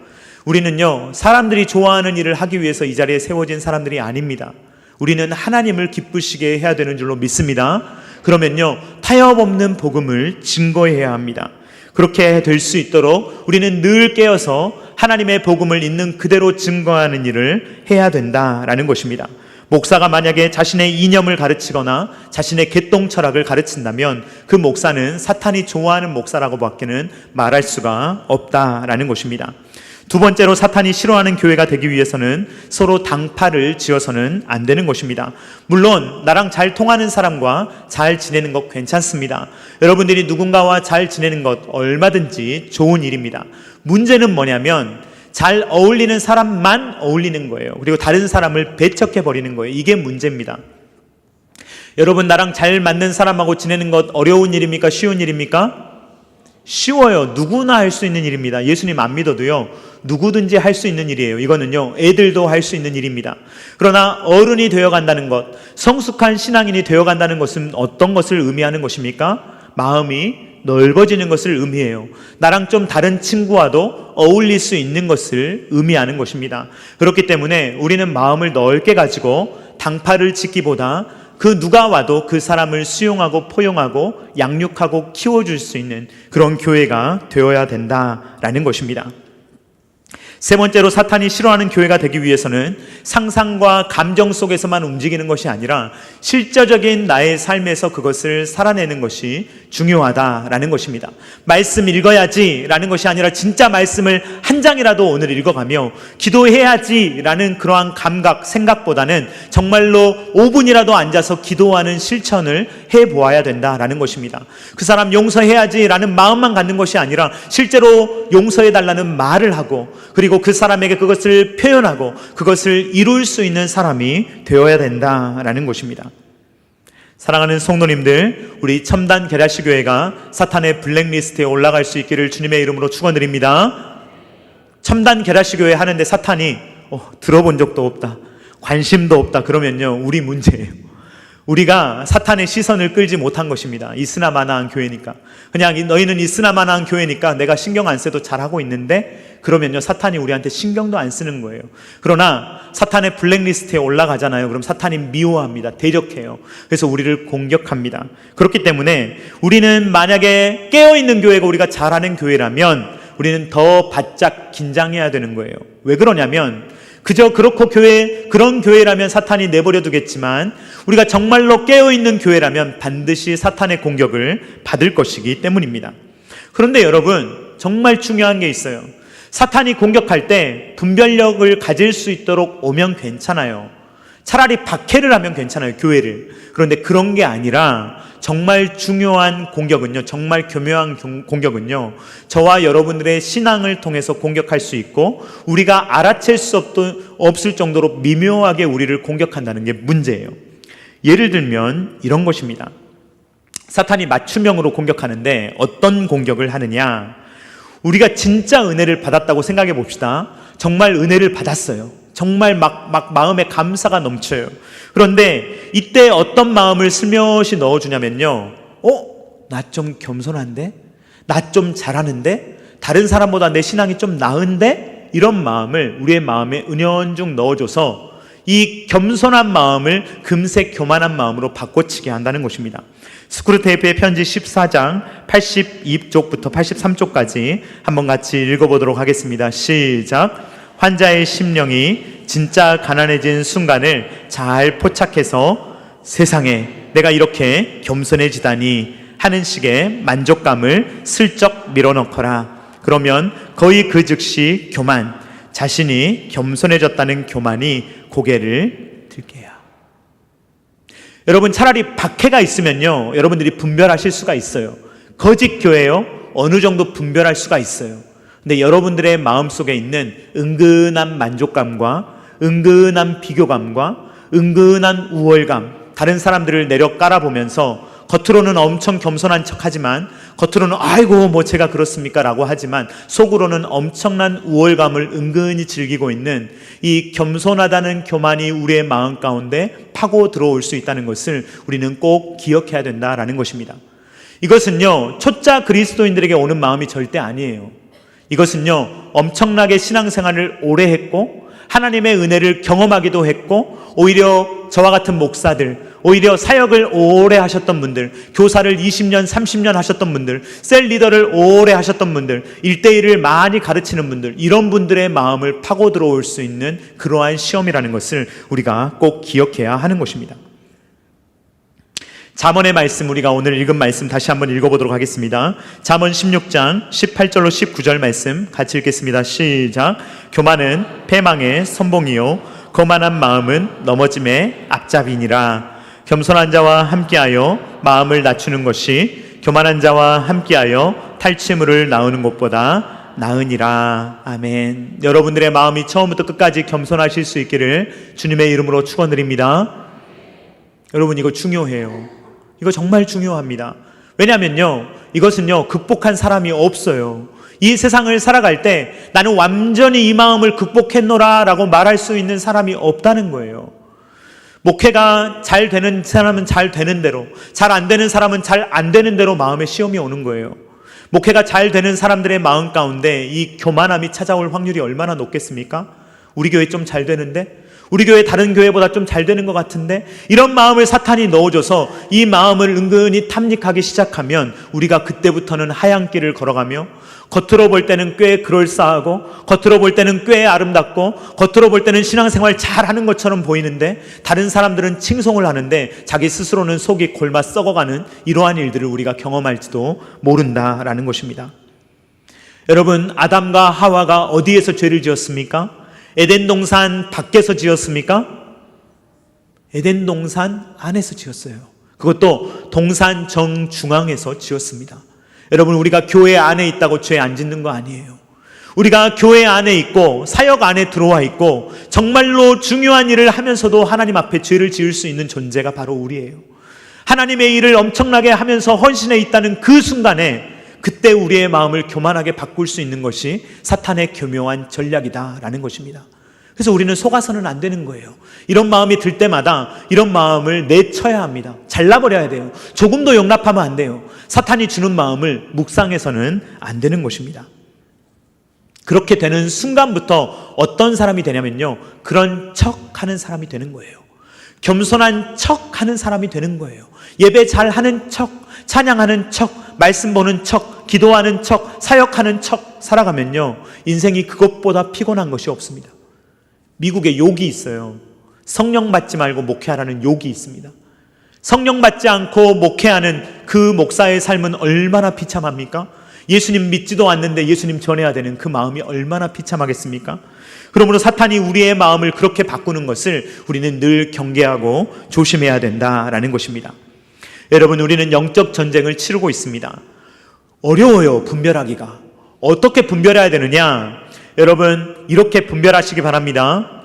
우리는요, 사람들이 좋아하는 일을 하기 위해서 이 자리에 세워진 사람들이 아닙니다. 우리는 하나님을 기쁘시게 해야 되는 줄로 믿습니다. 그러면요, 타협 없는 복음을 증거해야 합니다. 그렇게 될 수 있도록 우리는 늘 깨어서 하나님의 복음을 있는 그대로 증거하는 일을 해야 된다라는 것입니다. 목사가 만약에 자신의 이념을 가르치거나 자신의 개똥 철학을 가르친다면 그 목사는 사탄이 좋아하는 목사라고 밖에는 말할 수가 없다라는 것입니다. 두 번째로, 사탄이 싫어하는 교회가 되기 위해서는 서로 당파를 지어서는 안 되는 것입니다. 물론 나랑 잘 통하는 사람과 잘 지내는 것 괜찮습니다. 여러분들이 누군가와 잘 지내는 것 얼마든지 좋은 일입니다. 문제는 뭐냐면 잘 어울리는 사람만 어울리는 거예요. 그리고 다른 사람을 배척해버리는 거예요. 이게 문제입니다. 여러분, 나랑 잘 맞는 사람하고 지내는 것 어려운 일입니까? 쉬운 일입니까? 쉬워요. 누구나 할 수 있는 일입니다. 예수님 안 믿어도요, 누구든지 할 수 있는 일이에요. 이거는요, 애들도 할 수 있는 일입니다. 그러나 어른이 되어간다는 것, 성숙한 신앙인이 되어간다는 것은 어떤 것을 의미하는 것입니까? 마음이 넓어지는 것을 의미해요. 나랑 좀 다른 친구와도 어울릴 수 있는 것을 의미하는 것입니다. 그렇기 때문에 우리는 마음을 넓게 가지고 당파를 짓기보다 그 누가 와도 그 사람을 수용하고 포용하고 양육하고 키워줄 수 있는 그런 교회가 되어야 된다라는 것입니다. 세 번째로, 사탄이 싫어하는 교회가 되기 위해서는 상상과 감정 속에서만 움직이는 것이 아니라 실제적인 나의 삶에서 그것을 살아내는 것이 중요하다라는 것입니다. 말씀 읽어야지 라는 것이 아니라 진짜 말씀을 한 장이라도 오늘 읽어가며 기도해야지 라는 그러한 감각, 생각보다는 정말로 5분이라도 앉아서 기도하는 실천을 해보아야 된다라는 것입니다. 그 사람 용서해야지 라는 마음만 갖는 것이 아니라 실제로 용서해달라는 말을 하고, 그리고 그 사람에게 그것을 표현하고 그것을 이룰 수 있는 사람이 되어야 된다라는 것입니다. 사랑하는 성도님들, 우리 첨단 게라시 교회가 사탄의 블랙리스트에 올라갈 수 있기를 주님의 이름으로 축원드립니다. 첨단 게라시 교회 하는데 사탄이 들어본 적도 없다, 관심도 없다 그러면요, 우리 문제예요. 우리가 사탄의 시선을 끌지 못한 것입니다. 이스나마나한 교회니까, 그냥 너희는 이스나마나한 교회니까 내가 신경 안 써도 잘하고 있는데, 그러면요, 사탄이 우리한테 신경도 안 쓰는 거예요. 그러나 사탄의 블랙리스트에 올라가잖아요. 그럼 사탄이 미워합니다. 대적해요. 그래서 우리를 공격합니다. 그렇기 때문에 우리는 만약에 깨어있는 교회가 우리가 잘하는 교회라면 우리는 더 바짝 긴장해야 되는 거예요. 왜 그러냐면 그저 그렇고 그런 교회라면 사탄이 내버려 두겠지만 우리가 정말로 깨어있는 교회라면 반드시 사탄의 공격을 받을 것이기 때문입니다. 그런데 여러분, 정말 중요한 게 있어요. 사탄이 공격할 때 분별력을 가질 수 있도록 오면 괜찮아요. 차라리 박해를 하면 괜찮아요, 교회를. 그런데 그런 게 아니라 정말 중요한 공격은요, 정말 교묘한 공격은요, 저와 여러분들의 신앙을 통해서 공격할 수 있고 우리가 알아챌 수 없을 정도로 미묘하게 우리를 공격한다는 게 문제예요. 예를 들면 이런 것입니다. 사탄이 맞춤형으로 공격하는데 어떤 공격을 하느냐? 우리가 진짜 은혜를 받았다고 생각해 봅시다. 정말 은혜를 받았어요. 정말 막 마음에 감사가 넘쳐요. 그런데 이때 어떤 마음을 슬며시 넣어주냐면요, 나 좀 겸손한데? 나 좀 잘하는데? 다른 사람보다 내 신앙이 좀 나은데? 이런 마음을 우리의 마음에 은연중 넣어줘서 이 겸손한 마음을 금세 교만한 마음으로 바꿔치게 한다는 것입니다. 스크루테이프의 편지 14장 82쪽부터 83쪽까지 한번 같이 읽어보도록 하겠습니다. 시작. 환자의 심령이 진짜 가난해진 순간을 잘 포착해서 세상에 내가 이렇게 겸손해지다니 하는 식의 만족감을 슬쩍 밀어넣거라. 그러면 거의 그 즉시 교만, 자신이 겸손해졌다는 교만이 고개를 들게요. 여러분, 차라리 박해가 있으면요, 여러분들이 분별하실 수가 있어요. 거짓 교회요, 어느 정도 분별할 수가 있어요. 근데 여러분들의 마음속에 있는 은근한 만족감과 은근한 비교감과 은근한 우월감, 다른 사람들을 내려 깔아보면서 겉으로는 엄청 겸손한 척하지만, 겉으로는 아이고 뭐 제가 그렇습니까 라고 하지만 속으로는 엄청난 우월감을 은근히 즐기고 있는 이 겸손하다는 교만이 우리의 마음 가운데 파고 들어올 수 있다는 것을 우리는 꼭 기억해야 된다라는 것입니다. 이것은요, 초짜 그리스도인들에게 오는 마음이 절대 아니에요. 이것은요, 엄청나게 신앙생활을 오래 했고 하나님의 은혜를 경험하기도 했고 오히려 저와 같은 목사들, 오히려 사역을 오래 하셨던 분들, 교사를 20년, 30년 하셨던 분들, 셀 리더를 오래 하셨던 분들, 1대1을 많이 가르치는 분들, 이런 분들의 마음을 파고 들어올 수 있는 그러한 시험이라는 것을 우리가 꼭 기억해야 하는 것입니다. 잠언의 말씀, 우리가 오늘 읽은 말씀 다시 한번 읽어보도록 하겠습니다. 잠언 16장 18절로 19절 말씀 같이 읽겠습니다. 시작. 교만은 패망의 선봉이요 거만한 마음은 넘어짐의 앞잡이니라. 겸손한 자와 함께하여 마음을 낮추는 것이 교만한 자와 함께하여 탈취물을 낳는 것보다 나으니라. 아멘. 여러분들의 마음이 처음부터 끝까지 겸손하실 수 있기를 주님의 이름으로 축원드립니다. 여러분, 이거 중요해요. 이거 정말 중요합니다. 왜냐하면요, 이것은요, 극복한 사람이 없어요. 이 세상을 살아갈 때 나는 완전히 이 마음을 극복했노라 라고 말할 수 있는 사람이 없다는 거예요. 목회가 잘 되는 사람은 잘 되는 대로, 잘 안 되는 사람은 잘 안 되는 대로 마음에 시험이 오는 거예요. 목회가 잘 되는 사람들의 마음 가운데 이 교만함이 찾아올 확률이 얼마나 높겠습니까? 우리 교회 좀 잘 되는데? 우리 교회 다른 교회보다 좀 잘 되는 것 같은데? 이런 마음을 사탄이 넣어줘서 이 마음을 은근히 탐닉하기 시작하면 우리가 그때부터는 하얀 길을 걸어가며 겉으로 볼 때는 꽤 그럴싸하고 겉으로 볼 때는 꽤 아름답고 겉으로 볼 때는 신앙생활 잘하는 것처럼 보이는데 다른 사람들은 칭송을 하는데 자기 스스로는 속이 골마 썩어가는 이러한 일들을 우리가 경험할지도 모른다라는 것입니다. 여러분, 아담과 하와가 어디에서 죄를 지었습니까? 에덴 동산 밖에서 지었습니까? 에덴 동산 안에서 지었어요. 그것도 동산 정중앙에서 지었습니다. 여러분, 우리가 교회 안에 있다고 죄 안 짓는 거 아니에요. 우리가 교회 안에 있고 사역 안에 들어와 있고 정말로 중요한 일을 하면서도 하나님 앞에 죄를 지을 수 있는 존재가 바로 우리예요. 하나님의 일을 엄청나게 하면서 헌신해 있다는 그 순간에 그때 우리의 마음을 교만하게 바꿀 수 있는 것이 사탄의 교묘한 전략이다라는 것입니다. 그래서 우리는 속아서는 안 되는 거예요. 이런 마음이 들 때마다 이런 마음을 내쳐야 합니다. 잘라버려야 돼요. 조금도 용납하면 안 돼요. 사탄이 주는 마음을 묵상해서는 안 되는 것입니다. 그렇게 되는 순간부터 어떤 사람이 되냐면요, 그런 척하는 사람이 되는 거예요. 겸손한 척하는 사람이 되는 거예요. 예배 잘하는 척, 찬양하는 척, 말씀 보는 척, 기도하는 척, 사역하는 척 살아가면요, 인생이 그것보다 피곤한 것이 없습니다. 미국에 욕이 있어요. 성령 받지 말고 목회하라는 욕이 있습니다. 성령 받지 않고 목회하는 그 목사의 삶은 얼마나 비참합니까? 예수님 믿지도 않는데 예수님 전해야 되는 그 마음이 얼마나 비참하겠습니까? 그러므로 사탄이 우리의 마음을 그렇게 바꾸는 것을 우리는 늘 경계하고 조심해야 된다라는 것입니다. 여러분, 우리는 영적 전쟁을 치르고 있습니다. 어려워요, 분별하기가. 어떻게 분별해야 되느냐? 여러분, 이렇게 분별하시기 바랍니다.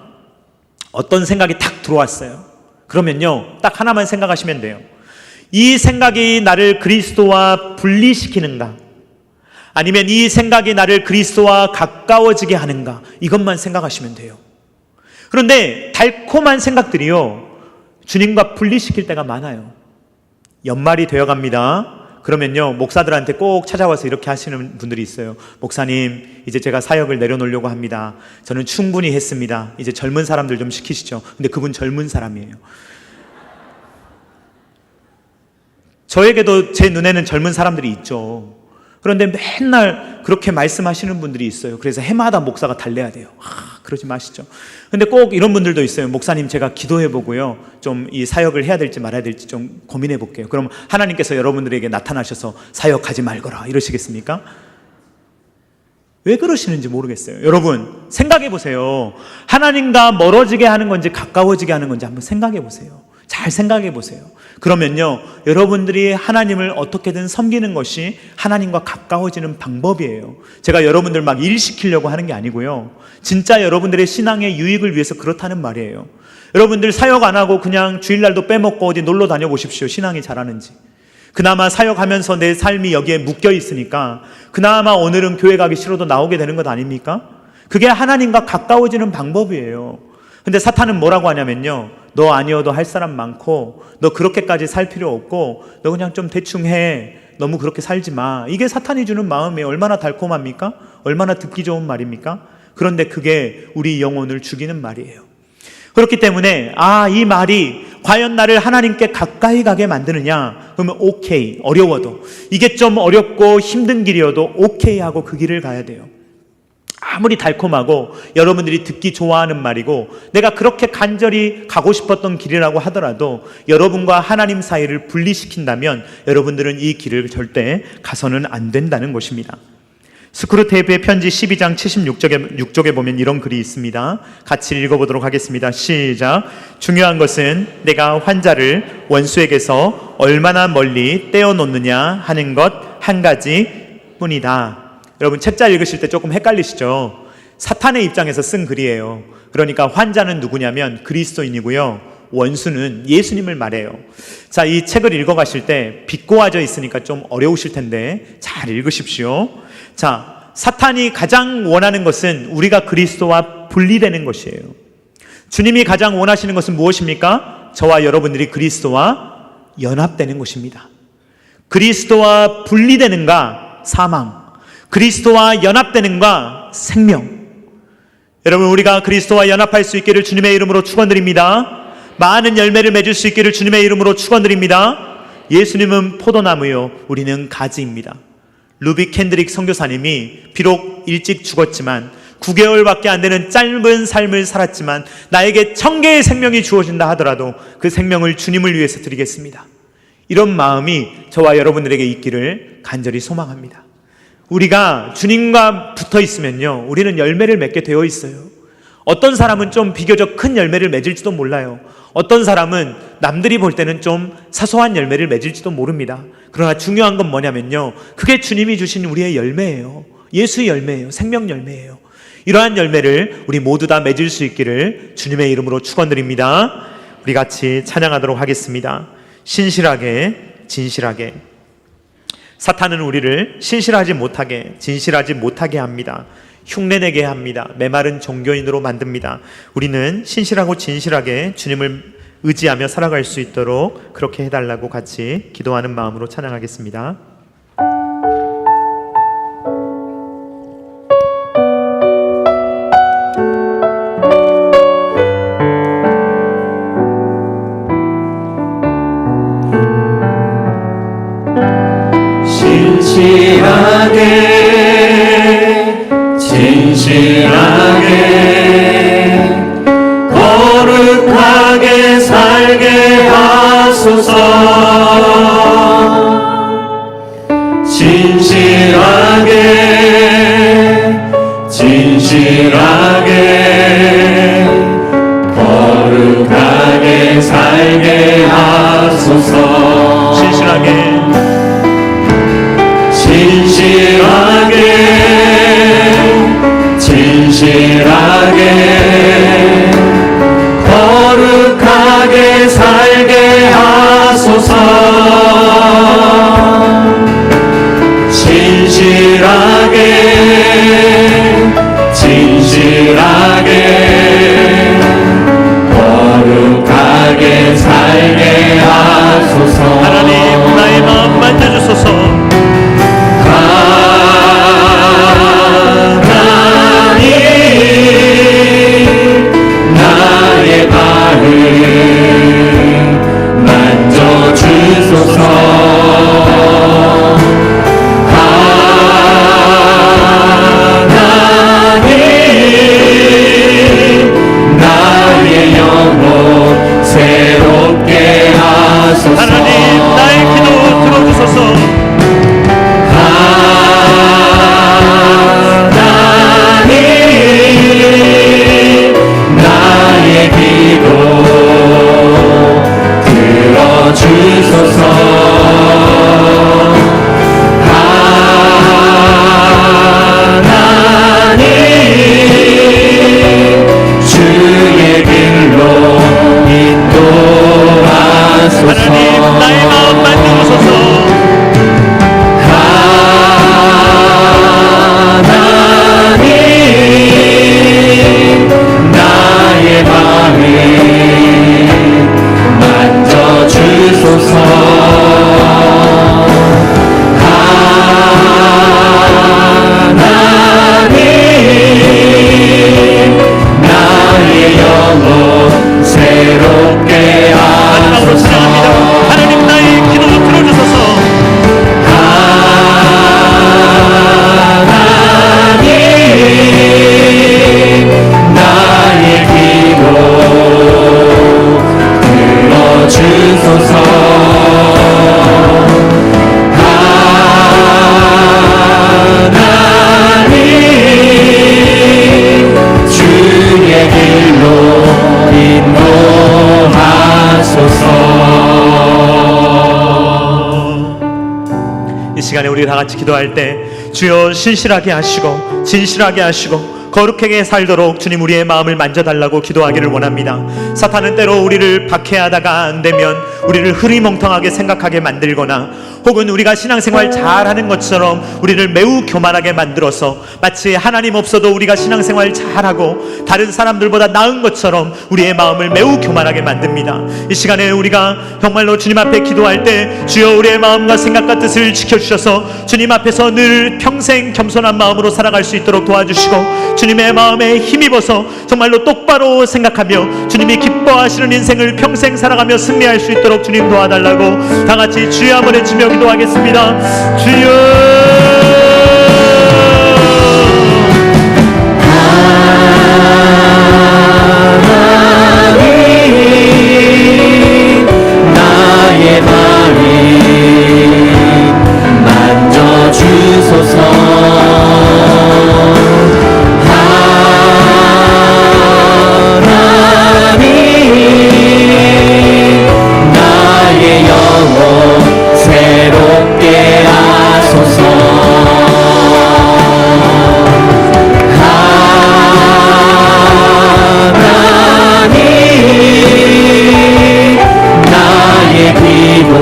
어떤 생각이 탁 들어왔어요. 그러면요, 딱 하나만 생각하시면 돼요. 이 생각이 나를 그리스도와 분리시키는가? 아니면 이 생각이 나를 그리스도와 가까워지게 하는가? 이것만 생각하시면 돼요. 그런데 달콤한 생각들이요, 주님과 분리시킬 때가 많아요. 연말이 되어갑니다. 그러면요, 목사들한테 꼭 찾아와서 이렇게 하시는 분들이 있어요. 목사님, 이제 제가 사역을 내려놓으려고 합니다. 저는 충분히 했습니다. 이제 젊은 사람들 좀 시키시죠. 근데 그분 젊은 사람이에요. 저에게도 제 눈에는 젊은 사람들이 있죠. 그런데 맨날 그렇게 말씀하시는 분들이 있어요. 그래서 해마다 목사가 달래야 돼요. 그러지 마시죠. 근데 꼭 이런 분들도 있어요. 목사님, 제가 기도해 보고요, 좀 이 사역을 해야 될지 말아야 될지 좀 고민해 볼게요. 그럼 하나님께서 여러분들에게 나타나셔서 사역하지 말거라 이러시겠습니까? 왜 그러시는지 모르겠어요. 여러분, 생각해 보세요. 하나님과 멀어지게 하는 건지 가까워지게 하는 건지 한번 생각해 보세요. 잘 생각해 보세요. 그러면요, 여러분들이 하나님을 어떻게든 섬기는 것이 하나님과 가까워지는 방법이에요. 제가 여러분들 막 일시키려고 하는 게 아니고요, 진짜 여러분들의 신앙의 유익을 위해서 그렇다는 말이에요. 여러분들 사역 안 하고 그냥 주일날도 빼먹고 어디 놀러 다녀보십시오. 신앙이 자라는지. 그나마 사역하면서 내 삶이 여기에 묶여 있으니까 그나마 오늘은 교회 가기 싫어도 나오게 되는 것 아닙니까? 그게 하나님과 가까워지는 방법이에요. 근데 사탄은 뭐라고 하냐면요, 너 아니어도 할 사람 많고, 너 그렇게까지 살 필요 없고, 너 그냥 좀 대충 해, 너무 그렇게 살지 마. 이게 사탄이 주는 마음이 얼마나 달콤합니까? 얼마나 듣기 좋은 말입니까? 그런데 그게 우리 영혼을 죽이는 말이에요. 그렇기 때문에 이 말이 과연 나를 하나님께 가까이 가게 만드느냐? 그러면 오케이, 어려워도, 이게 좀 어렵고 힘든 길이어도 오케이 하고 그 길을 가야 돼요. 아무리 달콤하고 여러분들이 듣기 좋아하는 말이고 내가 그렇게 간절히 가고 싶었던 길이라고 하더라도 여러분과 하나님 사이를 분리시킨다면 여러분들은 이 길을 절대 가서는 안 된다는 것입니다. 스크루테이프의 편지 12장 76쪽에 보면 이런 글이 있습니다. 같이 읽어보도록 하겠습니다. 시작. 중요한 것은 내가 환자를 원수에게서 얼마나 멀리 떼어놓느냐 하는 것 한 가지 뿐이다. 여러분, 책자 읽으실 때 조금 헷갈리시죠? 사탄의 입장에서 쓴 글이에요. 그러니까 환자는 누구냐면 그리스도인이고요, 원수는 예수님을 말해요. 자, 이 책을 읽어가실 때 비꼬아져 있으니까 좀 어려우실 텐데 잘 읽으십시오. 자, 사탄이 가장 원하는 것은 우리가 그리스도와 분리되는 것이에요. 주님이 가장 원하시는 것은 무엇입니까? 저와 여러분들이 그리스도와 연합되는 것입니다. 그리스도와 분리되는가? 사망. 그리스도와 연합되는가? 생명. 여러분, 우리가 그리스도와 연합할 수 있기를 주님의 이름으로 축원드립니다. 많은 열매를 맺을 수 있기를 주님의 이름으로 축원드립니다. 예수님은 포도나무요, 우리는 가지입니다. 루비 캔드릭 선교사님이 비록 일찍 죽었지만 9개월밖에 안 되는 짧은 삶을 살았지만 나에게 1000개의 생명이 주어진다 하더라도 그 생명을 주님을 위해서 드리겠습니다. 이런 마음이 저와 여러분들에게 있기를 간절히 소망합니다. 우리가 주님과 붙어 있으면요, 우리는 열매를 맺게 되어 있어요. 어떤 사람은 좀 비교적 큰 열매를 맺을지도 몰라요. 어떤 사람은 남들이 볼 때는 좀 사소한 열매를 맺을지도 모릅니다. 그러나 중요한 건 뭐냐면요, 그게 주님이 주신 우리의 열매예요. 예수의 열매예요. 생명 열매예요. 이러한 열매를 우리 모두 다 맺을 수 있기를 주님의 이름으로 축원드립니다. 우리 같이 찬양하도록 하겠습니다. 신실하게, 진실하게. 사탄은 우리를 신실하지 못하게, 진실하지 못하게 합니다. 흉내내게 합니다. 메마른 종교인으로 만듭니다. 우리는 신실하고 진실하게 주님을 의지하며 살아갈 수 있도록 그렇게 해달라고 같이 기도하는 마음으로 찬양하겠습니다. 진실하게 거룩하게 살게 하소서. 진실하게 거룩하게 살게 하소서. 진실하게 거룩하게 살게 하소서. 진실하게 거룩하게 살게 하소서. 하나님 나의 마음 만져주소서. 나의 발을 만져주소서. 하나님 나의 영혼 새롭게 하소서. 하나님 나의 기도 들어주소서. 나의 기도 들어주소서. 하나님 주의 길로 인도하소서. 하나님 나의 마음 만져주소서. 나의 마음을 만져주소서. 하나님 나의 영혼 새롭게 하소서. 하나님 나의 기도 들어주소서. 하나님 나의 기도 들어주소서. 하나님 주의 길로 인도하소서. 이 시간에 우리 다 같이 기도할 때 주여 신실하게 하시고 진실하게 하시고 거룩하게 살도록 주님 우리의 마음을 만져달라고 기도하기를 원합니다. 사탄은 때로 우리를 박해하다가 안되면 우리를 흐리멍텅하게 생각하게 만들거나 혹은 우리가 신앙생활 잘하는 것처럼 우리를 매우 교만하게 만들어서 마치 하나님 없어도 우리가 신앙생활 잘하고 다른 사람들보다 나은 것처럼 우리의 마음을 매우 교만하게 만듭니다. 이 시간에 우리가 정말로 주님 앞에 기도할 때 주여 우리의 마음과 생각과 뜻을 지켜주셔서 주님 앞에서 늘 평생 겸손한 마음으로 살아갈 수 있도록 도와주시고 주님의 마음에 힘입어서 정말로 똑바로 생각하며 주님이 기뻐하시는 인생을 평생 살아가며 승리할 수 있도록 주님 도와달라고 다 같이 주여 한번 외치며 기도하겠습니다. 주여 나의 마음 만져주소서. 하나님 나의 영혼 새롭게 하소서. 하나님 나의 기도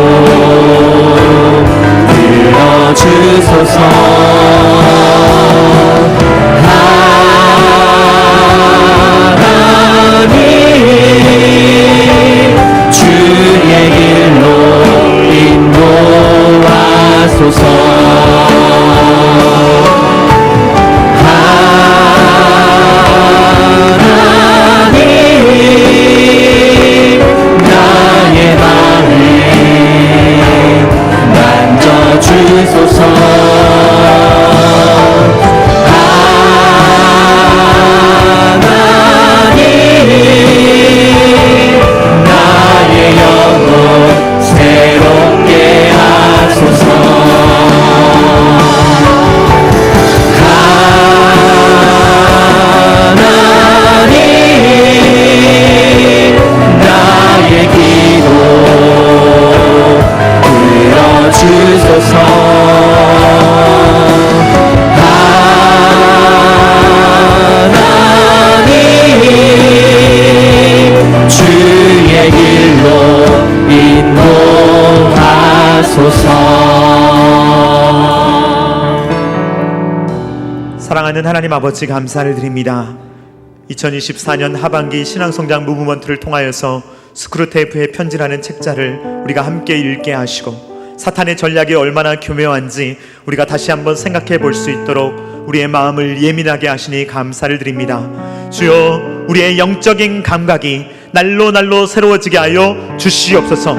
들어주소서. 하나님 주의 길로 인도하소서. 하나님 나의 마음을 만져주소서. 사랑하는 하나님 아버지, 감사를 드립니다. 2024년 하반기 신앙성장 무브먼트를 통하여서 스크루테이프의 편지라는 책자를 우리가 함께 읽게 하시고 사탄의 전략이 얼마나 교묘한지 우리가 다시 한번 생각해 볼 수 있도록 우리의 마음을 예민하게 하시니 감사를 드립니다. 주여, 우리의 영적인 감각이 날로 새로워지게 하여 주시옵소서.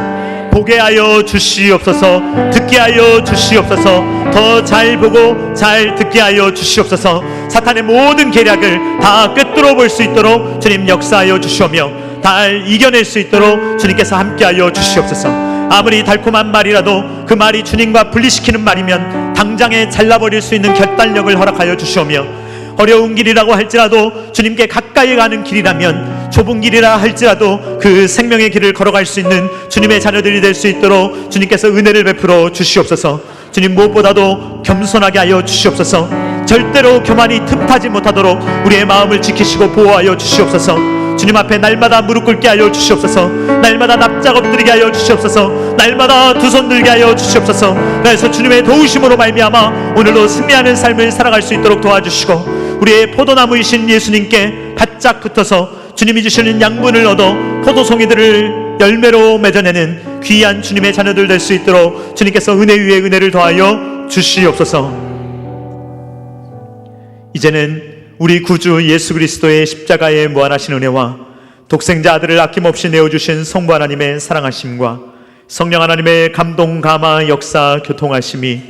보게 하여 주시옵소서. 듣게 하여 주시옵소서. 더 잘 보고 잘 듣게 하여 주시옵소서. 사탄의 모든 계략을 다 꿰뚫어 볼 수 있도록 주님 역사하여 주시오며 잘 이겨낼 수 있도록 주님께서 함께하여 주시옵소서. 아무리 달콤한 말이라도 그 말이 주님과 분리시키는 말이면 당장에 잘라버릴 수 있는 결단력을 허락하여 주시오며, 어려운 길이라고 할지라도 주님께 가까이 가는 길이라면, 좁은 길이라 할지라도 그 생명의 길을 걸어갈 수 있는 주님의 자녀들이 될 수 있도록 주님께서 은혜를 베풀어 주시옵소서. 주님, 무엇보다도 겸손하게 하여 주시옵소서. 절대로 교만이 틈타지 못하도록 우리의 마음을 지키시고 보호하여 주시옵소서. 주님 앞에 날마다 무릎 꿇게 하여 주시옵소서. 날마다 납작 엎드리게 하여 주시옵소서. 날마다 두 손 들게 하여 주시옵소서. 그래서 주님의 도우심으로 말미암아 오늘도 승리하는 삶을 살아갈 수 있도록 도와주시고, 우리의 포도나무이신 예수님께 바짝 붙어서 주님이 주시는 양분을 얻어 포도송이들을 열매로 맺어내는 귀한 주님의 자녀들 될 수 있도록 주님께서 은혜 위에 은혜를 더하여 주시옵소서. 이제는 우리 구주 예수 그리스도의 십자가의 무한하신 은혜와 독생자 아들을 아낌없이 내어주신 성부 하나님의 사랑하심과 성령 하나님의 감동, 감화, 역사, 교통하심이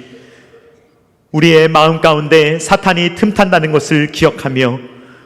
우리의 마음 가운데 사탄이 틈탄다는 것을 기억하며,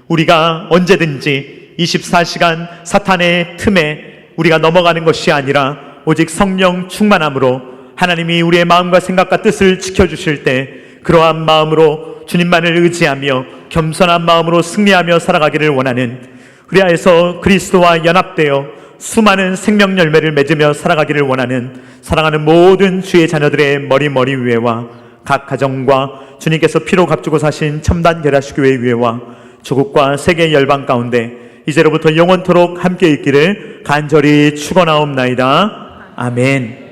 우리가 언제든지 24시간 사탄의 틈에 우리가 넘어가는 것이 아니라 오직 성령 충만함으로 하나님이 우리의 마음과 생각과 뜻을 지켜주실 때 그러한 마음으로 주님만을 의지하며 겸손한 마음으로 승리하며 살아가기를 원하는, 그리하여서 그리스도와 연합되어 수많은 생명 열매를 맺으며 살아가기를 원하는 사랑하는 모든 주의 자녀들의 머리 위에와 각 가정과 주님께서 피로 값주고 사신 첨단 결합교회 위에와 조국과 세계 열방 가운데 이제로부터 영원토록 함께 있기를 간절히 축원하옵나이다. 아멘.